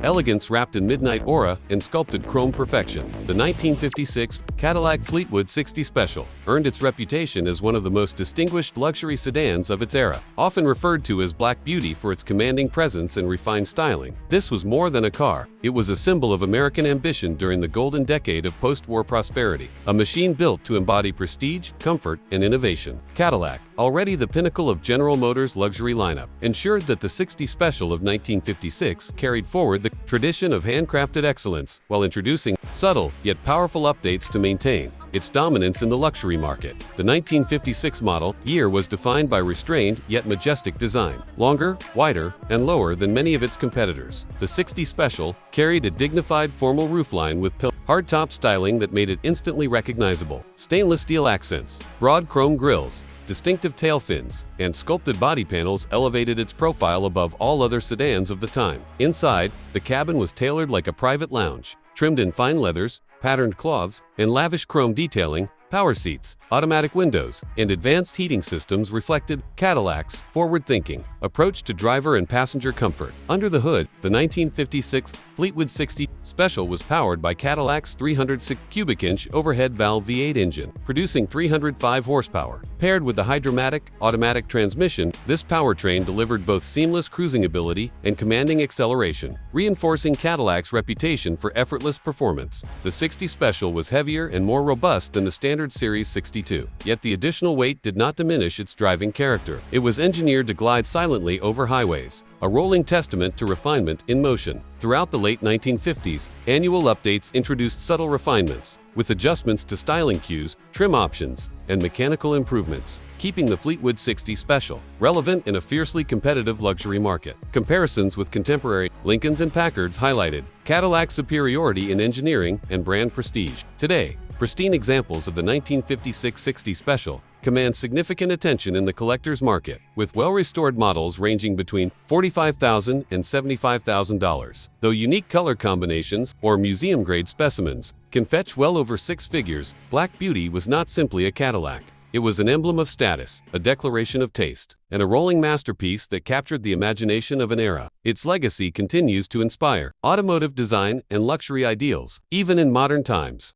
elegance wrapped in midnight aura and sculpted chrome perfection. The 1956 Cadillac Fleetwood 60 Special earned its reputation as one of the most distinguished luxury sedans of its era, often referred to as Black Beauty for its commanding presence and refined styling. This was more than a car. It was a symbol of American ambition during the golden decade of post-war prosperity, a machine built to embody prestige, comfort, and innovation. Cadillac, already the pinnacle of General Motors' luxury lineup, ensured that the 60 Special of 1956 carried forward the tradition of handcrafted excellence while introducing subtle yet powerful updates to maintain its dominance in the luxury market. The 1956 model year was defined by restrained yet majestic design, longer, wider, and lower than many of its competitors. The 60 Special carried a dignified formal roofline with hardtop styling that made it instantly recognizable. Stainless steel accents, broad chrome grills, distinctive tail fins, and sculpted body panels elevated its profile above all other sedans of the time. Inside, the cabin was tailored like a private lounge, trimmed in fine leathers, patterned cloths, and lavish chrome detailing. Power seats, automatic windows, and advanced heating systems reflected Cadillac's forward-thinking approach to driver and passenger comfort. Under the hood, the 1956 Fleetwood 60 Special was powered by Cadillac's 306 cubic-inch overhead valve V8 engine, producing 305 horsepower. Paired with the Hydromatic automatic transmission, this powertrain delivered both seamless cruising ability and commanding acceleration, reinforcing Cadillac's reputation for effortless performance. The 60 Special was heavier and more robust than the standard Series 62, yet the additional weight did not diminish its driving character. It was engineered to glide silently over highways, a rolling testament to refinement in motion. Throughout the late 1950s, annual updates introduced subtle refinements, with adjustments to styling cues, trim options, and mechanical improvements, keeping the Fleetwood 60 Special relevant in a fiercely competitive luxury market. Comparisons with contemporary Lincolns and Packards highlighted Cadillac's superiority in engineering and brand prestige. Today, pristine examples of the 1956 60 Special command significant attention in the collector's market, with well-restored models ranging between $45,000 and $75,000. Though unique color combinations or museum-grade specimens can fetch well over six figures, Black Beauty was not simply a Cadillac. It was an emblem of status, a declaration of taste, and a rolling masterpiece that captured the imagination of an era. Its legacy continues to inspire automotive design and luxury ideals, even in modern times.